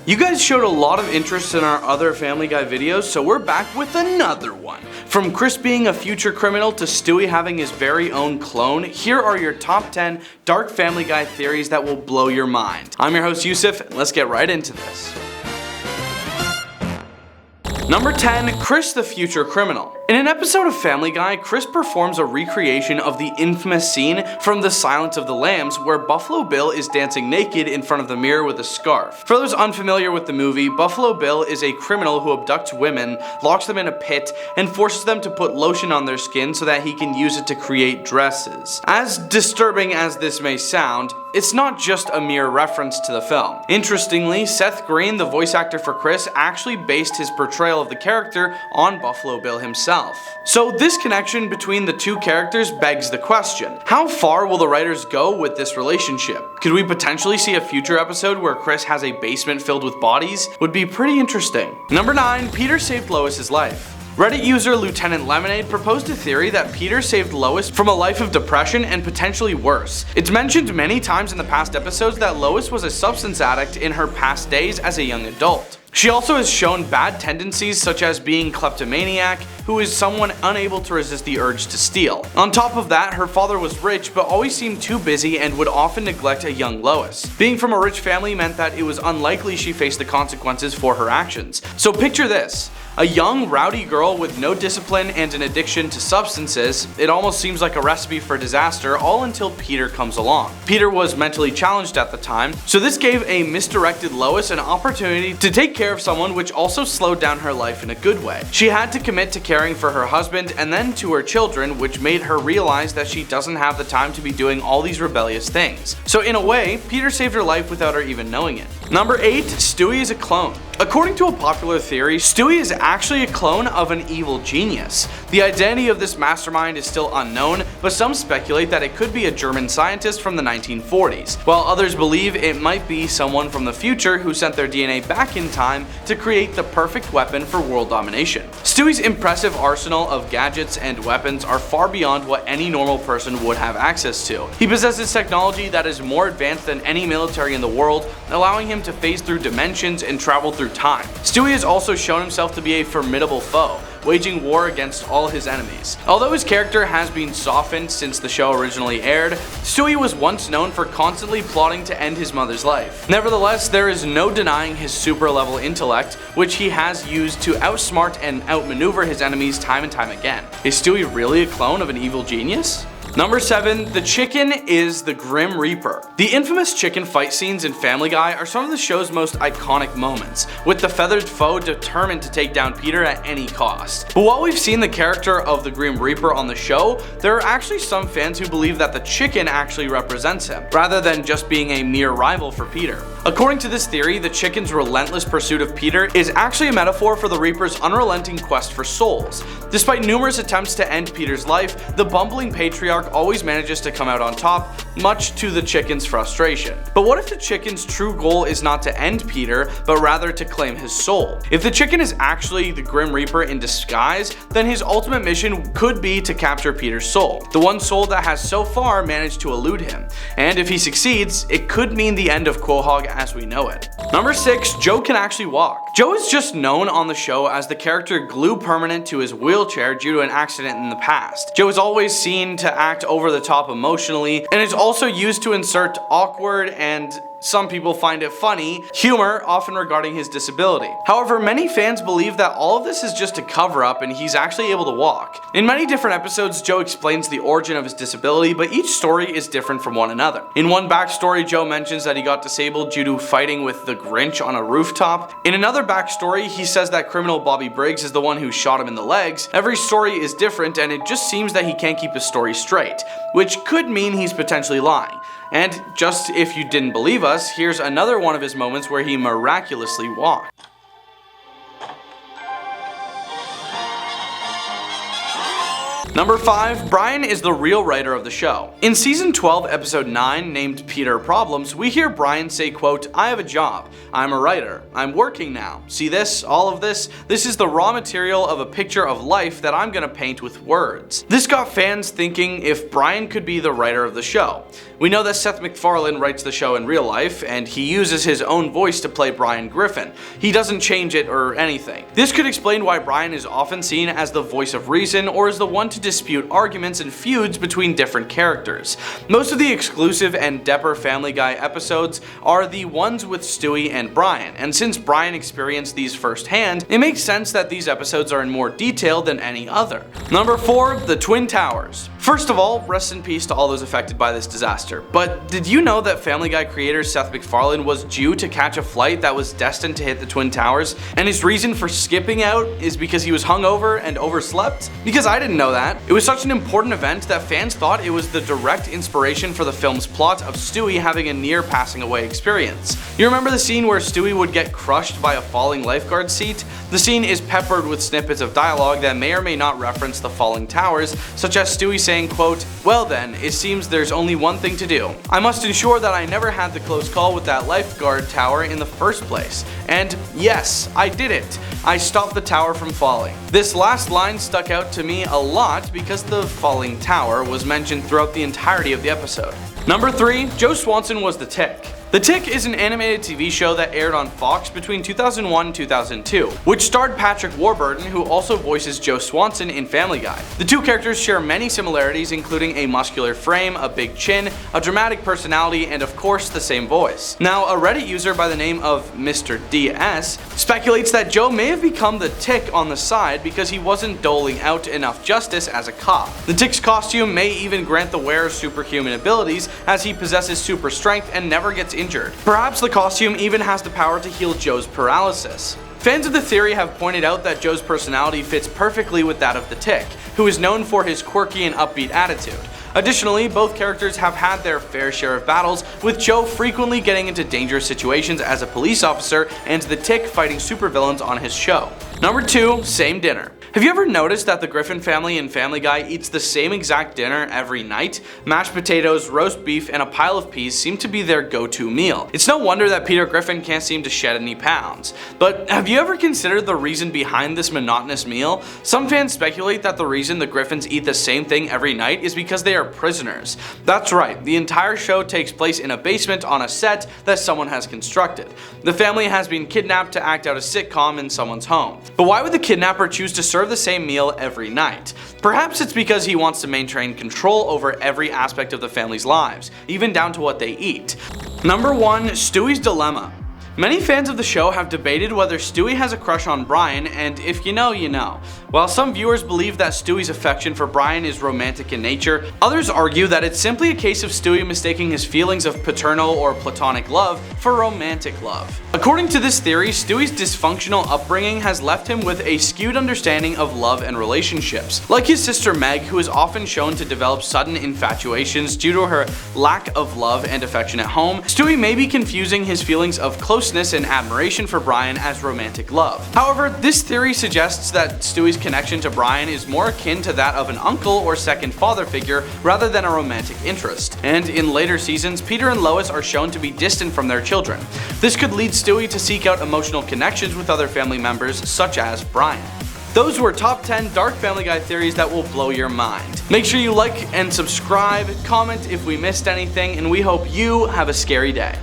You guys showed a lot of interest in our other Family Guy videos, so we're back with another one. From Chris being a future criminal to Stewie having his very own clone, here are your top 10 dark Family Guy theories that will blow your mind. I'm your host Yusuf, and let's get right into this. Number 10. Chris the future criminal. In an episode of Family Guy, Chris performs a recreation of the infamous scene from The Silence of the Lambs where Buffalo Bill is dancing naked in front of the mirror with a scarf. For those unfamiliar with the movie, Buffalo Bill is a criminal who abducts women, locks them in a pit, and forces them to put lotion on their skin so that he can use it to create dresses. As disturbing as this may sound, it's not just a mere reference to the film. Interestingly, Seth Green, the voice actor for Chris, actually based his portrayal of the character on Buffalo Bill himself. So this connection between the two characters begs the question, how far will the writers go with this relationship? Could we potentially see a future episode where Chris has a basement filled with bodies? Would be pretty interesting. Number 9. Peter saved Lois's life. Reddit user Lieutenant Lemonade proposed a theory that Peter saved Lois from a life of depression and potentially worse. It's mentioned many times in the past episodes that Lois was a substance addict in her past days as a young adult. She also has shown bad tendencies such as being kleptomaniac, who is someone unable to resist the urge to steal. On top of that, her father was rich but always seemed too busy and would often neglect a young Lois. Being from a rich family meant that it was unlikely she faced the consequences for her actions. So picture this. A young, rowdy girl with no discipline and an addiction to substances. It almost seems like a recipe for disaster, all until Peter comes along. Peter was mentally challenged at the time, so this gave a misdirected Lois an opportunity to take care of someone, which also slowed down her life in a good way. She had to commit to caring for her husband and then to her children, which made her realize that she doesn't have the time to be doing all these rebellious things. So in a way, Peter saved her life without her even knowing it. Number 8. Stewie is a clone. According to a popular theory, Stewie is actually a clone of an evil genius. The identity of this mastermind is still unknown, but some speculate that it could be a German scientist from the 1940s, while others believe it might be someone from the future who sent their DNA back in time to create the perfect weapon for world domination. Stewie's impressive arsenal of gadgets and weapons are far beyond what any normal person would have access to. He possesses technology that is more advanced than any military in the world, allowing him to phase through dimensions and travel through time. Stewie has also shown himself to be a formidable foe, waging war against all his enemies. Although his character has been softened since the show originally aired, Stewie was once known for constantly plotting to end his mother's life. Nevertheless, there is no denying his super level intellect, which he has used to outsmart and outmaneuver his enemies time and time again. Is Stewie really a clone of an evil genius? Number 7. The chicken is the Grim Reaper. The infamous chicken fight scenes in Family Guy are some of the show's most iconic moments, with the feathered foe determined to take down Peter at any cost. But while we've seen the character of the Grim Reaper on the show, there are actually some fans who believe that the chicken actually represents him, rather than just being a mere rival for Peter. According to this theory, the chicken's relentless pursuit of Peter is actually a metaphor for the Reaper's unrelenting quest for souls. Despite numerous attempts to end Peter's life, the bumbling patriarch always manages to come out on top, much to the chicken's frustration. But what if the chicken's true goal is not to end Peter, but rather to claim his soul? If the chicken is actually the Grim Reaper in disguise, then his ultimate mission could be to capture Peter's soul, the one soul that has so far managed to elude him. And if he succeeds, it could mean the end of Quahog as we know it. Number 6. Joe can actually walk. Joe is just known on the show as the character glued permanent to his wheelchair due to an accident in the past. Joe is always seen to act over the top emotionally, and is also used to insert awkward and some people find it funny humor, often regarding his disability. However, many fans believe that all of this is just a cover-up and he's actually able to walk. In many different episodes, Joe explains the origin of his disability, but each story is different from one another. In one backstory, Joe mentions that he got disabled due to fighting with the Grinch on a rooftop. In another backstory, he says that criminal Bobby Briggs is the one who shot him in the legs. Every story is different, and it just seems that he can't keep his story straight, which could mean he's potentially lying. And just if you didn't believe us, here's another one of his moments where he miraculously walked. Number 5. Brian is the real writer of the show. In season 12 episode 9 named Peter Problems, we hear Brian say, quote, "I have a job. I'm a writer. I'm working now. See this? All of this? This is the raw material of a picture of life that I'm gonna paint with words." This got fans thinking if Brian could be the writer of the show. We know that Seth MacFarlane writes the show in real life, and he uses his own voice to play Brian Griffin. He doesn't change it or anything. This could explain why Brian is often seen as the voice of reason or as the one to dispute arguments and feuds between different characters. Most of the exclusive and Depper Family Guy episodes are the ones with Stewie and Brian, and since Brian experienced these firsthand, it makes sense that these episodes are in more detail than any other. Number 4, the Twin Towers. First of all, rest in peace to all those affected by this disaster. But did you know that Family Guy creator Seth MacFarlane was due to catch a flight that was destined to hit the Twin Towers, and his reason for skipping out is because he was hungover and overslept? Because I didn't know that. It was such an important event that fans thought it was the direct inspiration for the film's plot of Stewie having a near passing away experience. You remember the scene where Stewie would get crushed by a falling lifeguard seat? The scene is peppered with snippets of dialogue that may or may not reference the falling towers, such as Stewie saying, quote, "Well then, it seems there's only one thing to do. I must ensure that I never had the close call with that lifeguard tower in the first place. And yes, I did it. I stopped the tower from falling." This last line stuck out to me a lot because the falling tower was mentioned throughout the entirety of the episode. Number 3, Joe Swanson was the Tick. The Tick is an animated TV show that aired on Fox between 2001 and 2002, which starred Patrick Warburton, who also voices Joe Swanson in Family Guy. The two characters share many similarities, including a muscular frame, a big chin, a dramatic personality, and of course the same voice. Now, a Reddit user by the name of Mr. DS speculates that Joe may have become the Tick on the side because he wasn't doling out enough justice as a cop. The Tick's costume may even grant the wearer superhuman abilities, as he possesses super strength and never gets injured. Perhaps the costume even has the power to heal Joe's paralysis. Fans of the theory have pointed out that Joe's personality fits perfectly with that of the Tick, who is known for his quirky and upbeat attitude. Additionally, both characters have had their fair share of battles, with Joe frequently getting into dangerous situations as a police officer and the Tick fighting supervillains on his show. Number 2, same dinner. Have you ever noticed that the Griffin family in Family Guy eats the same exact dinner every night? Mashed potatoes, roast beef, and a pile of peas seem to be their go-to meal. It's no wonder that Peter Griffin can't seem to shed any pounds. But have you ever considered the reason behind this monotonous meal? Some fans speculate that the reason the Griffins eat the same thing every night is because they are prisoners. That's right, the entire show takes place in a basement on a set that someone has constructed. The family has been kidnapped to act out a sitcom in someone's home. But why would the kidnapper choose to serve the same meal every night? Perhaps it's because he wants to maintain control over every aspect of the family's lives, even down to what they eat. Number 1, Stewie's Dilemma. Many fans of the show have debated whether Stewie has a crush on Brian, and if you know, you know. While some viewers believe that Stewie's affection for Brian is romantic in nature, others argue that it's simply a case of Stewie mistaking his feelings of paternal or platonic love for romantic love. According to this theory, Stewie's dysfunctional upbringing has left him with a skewed understanding of love and relationships. Like his sister Meg, who is often shown to develop sudden infatuations due to her lack of love and affection at home, Stewie may be confusing his feelings of closeness and admiration for Brian as romantic love. However, this theory suggests that Stewie's connection to Brian is more akin to that of an uncle or second father figure rather than a romantic interest. And in later seasons, Peter and Lois are shown to be distant from their children. This could lead Stewie to seek out emotional connections with other family members, such as Brian. Those were top 10 dark Family Guy theories that will blow your mind. Make sure you like and subscribe, comment if we missed anything, and we hope you have a scary day.